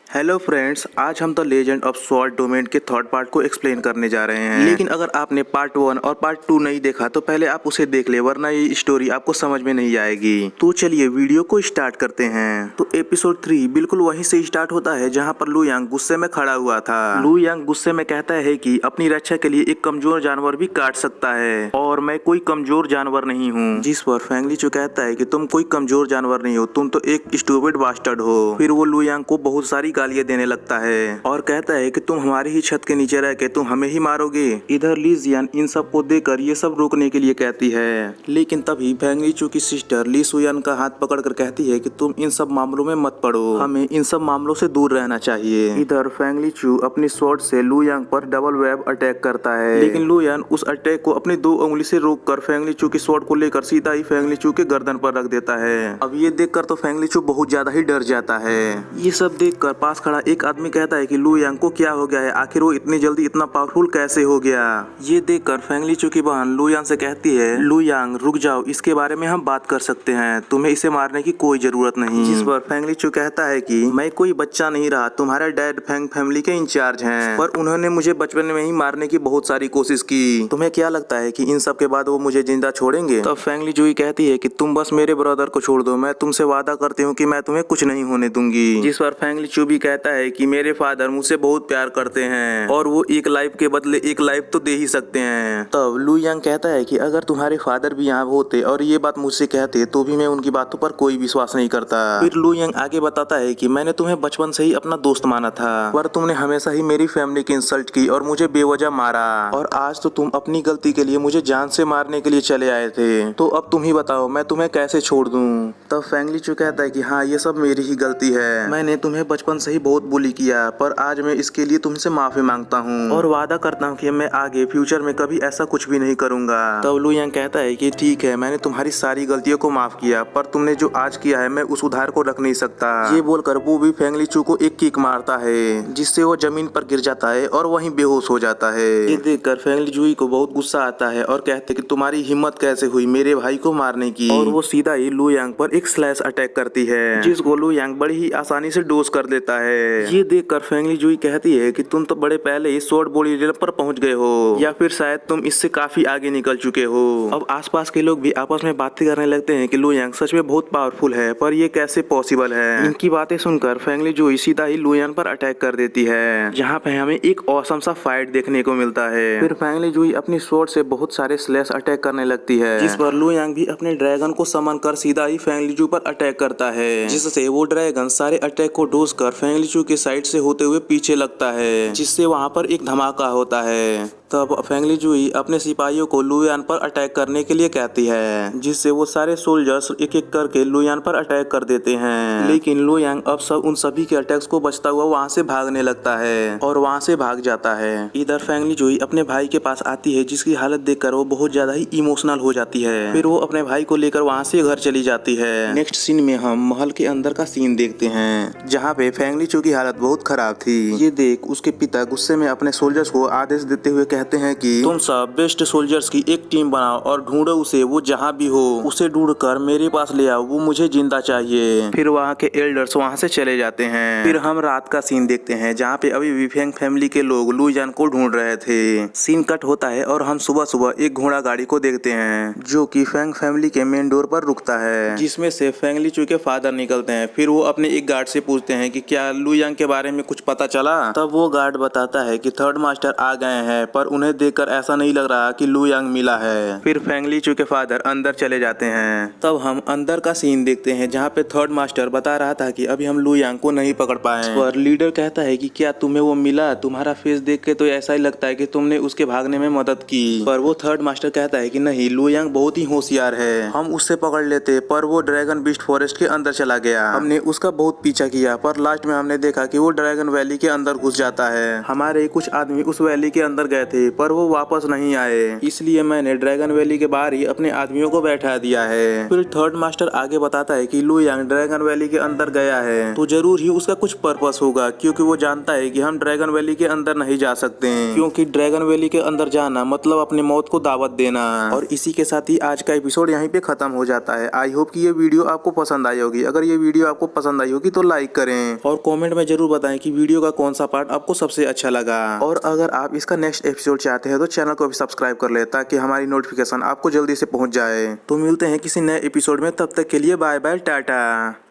Hello friends, आज हम the legend of sword domain के थर्ड पार्ट को एक्सप्लेन करने जा रहे हैं। लेकिन अगर आपने पार्ट 1 और पार्ट 2 नहीं देखा तो पहले आप उसे देख ले, वरना ये स्टोरी आपको समझ में नहीं आएगी। तो चलिए वीडियो को स्टार्ट करते हैं। तो एपिसोड 3 बिल्कुल वहीं से स्टार्ट होता है जहाँ पर लू यांग गुस्से में खड़ा हुआ था। लू यांग गुस्से में कहता है कि अपनी रक्षा के लिए एक कमजोर जानवर भी काट सकता है और मैं कोई कमजोर जानवर नहीं हूँ। जिस पर फेंग लीचू कहता है कि तुम कोई कमजोर जानवर नहीं हो, तुम तो एक स्टूपिड बास्टर्ड हो। फिर वो लू यांग को बहुत सारी गालियां देने लगता है और कहता है कि तुम हमारी ही छत के नीचे रह के तुम हमें ही मारोगे। इधर ली जियान इन सब को देकर ये सब रोकने के लिए कहती है, लेकिन तभी फेंग लीचू की सिस्टर ली सुयान का हाथ पकड़कर कहती है कि तुम इन सब मामलों में मत पड़ो, हमें इन सब मामलों से दूर रहना चाहिए। इधर फेंग लीचू अपनी स्वॉर्ड से लू यांग पर डबल वेब अटैक करता है, लेकिन लू यान उस अटैक को अपनी 2 उंगली से रोककर फेंग लीचू की स्वॉर्ड को लेकर सीधा ही फेंग लीचू के गर्दन पर रख देता है। अब ये देखकर तो फेंग लीचू बहुत ज्यादा ही डर जाता है। ये सब देखकर पास खड़ा एक आदमी कहता है कि लू यांग को क्या हो गया है, आखिर वो इतनी जल्दी इतना पावरफुल कैसे हो गया। ये देखकर फेंग लीचू की बहन लू यांग से कहती है, लू यांग रुक जाओ, इसके बारे में हम बात कर सकते हैं, तुम्हें इसे मारने की कोई जरूरत नहीं। जिस पर फेंग लीचू कहता है कि मैं कोई बच्चा नहीं रहा, तुम्हारा डैड फेंग फैमिली के इंचार्ज हैं, पर उन्होंने मुझे बचपन में ही मारने की बहुत सारी कोशिश की। तुम्हें क्या लगता है कि इन सब के बाद वो मुझे जिंदा छोड़ेंगे? तब फेंग लीचू कहती है कि तुम बस मेरे ब्रदर को छोड़ दो, मैं तुमसे वादा करती हूँ कि मैं तुम्हें कुछ नहीं होने दूंगी। जिस पर फेंग लीचू भी कहता है कि मेरे फादर मुझसे बहुत प्यार करते हैं और वो एक लाइफ के बदले एक लाइफ तो दे ही सकते हैं। तब लू यांग कहता है कि अगर तुम्हारे फादर भी यहाँ होते और ये बात मुझसे कहते तो भी मैं उनकी बातों पर कोई विश्वास नहीं करता। फिर लू यांग आगे बताता है कि मैंने तुम्हें बचपन से ही अपना दोस्त माना था, पर तुमने हमेशा ही मेरी फैमिली की इंसल्ट की और मुझे बेवजह मारा, और आज तो तुम अपनी गलती के लिए मुझे जान से मारने के लिए चले आए थे। तो अब तुम ही बताओ मैं तुम्हें कैसे छोड़ दूं? तब फेंग लीचू कहता है कि हाँ, ये सब मेरी ही गलती है, मैंने तुम्हें बचपन से ही बहुत बुली किया, पर आज मैं इसके लिए तुमसे माफी मांगता हूँ और वादा करता हूँ कि मैं आगे फ्यूचर में कभी ऐसा कुछ भी नहीं करूंगा। तब लू यांग कहता है कि ठीक है, मैंने तुम्हारी सारी गलतियों को माफ किया, पर तुमने जो आज किया है मैं उस उधार को रख नहीं सकता। ये बोलकर वो भी फेंग लीचू को एक किक मारता है, जिससे वो जमीन पर गिर जाता है और वहीं बेहोश हो जाता है। ये देखकर फेंग लीचू को बहुत गुस्सा आता है और कहते कि तुम्हारी हिम्मत कैसे हुई मेरे भाई को मारने की, और वो सीधा ही लू यांग पर एक स्लैश अटैक करती है, जिसको लू यांग बड़ी ही आसानी से डोज कर देता है। ये देखकर फेंग लीचू कहती है कि तुम तो बड़े पहले ही स्वॉर्ड बॉडी लेवल पर पहुंच गए हो, या फिर शायद तुम इससे काफी आगे निकल चुके हो। अब आसपास के लोग भी आपस में बातें करने लगते हैं कि लू यांग सच में बहुत पावरफुल है, पर ये कैसे पॉसिबल है। इनकी बातें सुनकर फेंग लीचू सीधा ही लू यांग पर अटैक कर देती है, जहाँ पे हमें एक ऑसम सा फाइट देखने को मिलता है। फिर फेंग लीचू अपनी स्वॉर्ड से बहुत सारे स्लैश अटैक करने लगती है, जिस पर लू यांग भी अपने ड्रैगन को समन कर सीधा ही फेंग लीचू पर अटैक करता है, जिससे वो ड्रैगन सारे अटैक को डोज कर फेंग लीचू के साइड से होते हुए पीछे लगता है, जिससे वहां पर एक धमाका होता है। तब फेंग लीचू अपने सिपाहियों को लू यान पर अटैक करने के लिए कहती है, जिससे वो सारे सोल्जर्स एक एक करके लू यान पर अटैक कर देते हैं। लेकिन लू यांग अब सब उन सभी के अटैक्स को बचता हुआ वहां से भागने लगता है और वहां से भाग जाता है। इधर फेंग लीचू अपने भाई के पास आती है, जिसकी हालत देखकर वो बहुत ज्यादा ही इमोशनल हो जाती है। फिर वो अपने भाई को लेकर वहां से घर चली जाती है। नेक्स्ट सीन में हम महल के अंदर का सीन देखते हैं, जहाँ पे फेंग लीचू की हालत बहुत खराब थी। ये देख उसके पिता गुस्से में अपने सोल्जर्स को आदेश देते हुए कहते हैं कि तुम सब बेस्ट सोल्जर्स की एक टीम बनाओ और ढूंढो उसे, वो जहाँ भी हो उसे ढूंढकर मेरे पास ले आओ, वो मुझे जिंदा चाहिए। फिर वहाँ के एल्डर्स वहाँ से चले जाते हैं। फिर हम रात का सीन देखते हैं, जहाँ पे अभी भी फेंग फैमिली के लोग लू यान को ढूंढ रहे थे। सीन कट होता है और हम सुबह सुबह एक घोड़ा गाड़ी को देखते हैं, जो कि फेंग फैमिली के मेन डोर पर रुकता है, जिसमें से फेंग लीचू के फादर निकलते हैं। फिर वो अपने एक गार्ड से पूछते हैं कि क्या लू यांग के बारे में कुछ पता चला? तब वो गार्ड बताता है कि थर्ड मास्टर आ गए हैं, पर उन्हें देखकर ऐसा नहीं लग रहा कि लू यांग मिला है। फिर फेंग लीचू के फादर अंदर चले जाते हैं। तब हम अंदर का सीन देखते हैं, जहाँ पे थर्ड मास्टर बता रहा था कि अभी हम लू यांग को नहीं पकड़ पाए। पर लीडर कहता है कि क्या तुम्हें वो मिला? तुम्हारा फेस देख के तो ऐसा ही लगता है कि तुमने उसके भागने में मदद की। पर वो थर्ड मास्टर कहता है कि नहीं, लू यांग बहुत ही होशियार है, हम उससे पकड़ लेते, पर वो ड्रैगन बीस्ट फॉरेस्ट के अंदर चला गया। हमने उसका बहुत पीछा किया, पर लास्ट में हमने देखा कि वो ड्रैगन वैली के अंदर घुस जाता है। हमारे कुछ आदमी उस वैली के अंदर गए थे थे पर वो वापस नहीं आए, इसलिए मैंने ड्रैगन वैली के बाहर ही अपने आदमियों को बैठा दिया है। फिर थर्ड मास्टर आगे बताता है कि लू यांग ड्रैगन वैली के अंदर गया है तो जरूर ही उसका कुछ पर्पस होगा, क्योंकि वो जानता है कि हम ड्रैगन वैली के अंदर नहीं जा सकते हैं, क्योंकि ड्रैगन वैली के अंदर जाना मतलब अपनी मौत को दावत देना। और इसी के साथ ही आज का एपिसोड यहीं पे खत्म हो जाता है। आई होप कि ये वीडियो आपको पसंद आई होगी। अगर ये वीडियो आपको पसंद आई होगी तो लाइक करें और कमेंट में जरूर बताएं कि वीडियो का कौन सा पार्ट आपको सबसे अच्छा लगा। और अगर आप इसका नेक्स्ट एपिसोड चाहते हैं तो चैनल को भी सब्सक्राइब कर ले ताकि हमारी नोटिफिकेशन आपको जल्दी से पहुंच जाए। तो मिलते हैं किसी नए एपिसोड में, तब तक के लिए बाय बाय टाटा।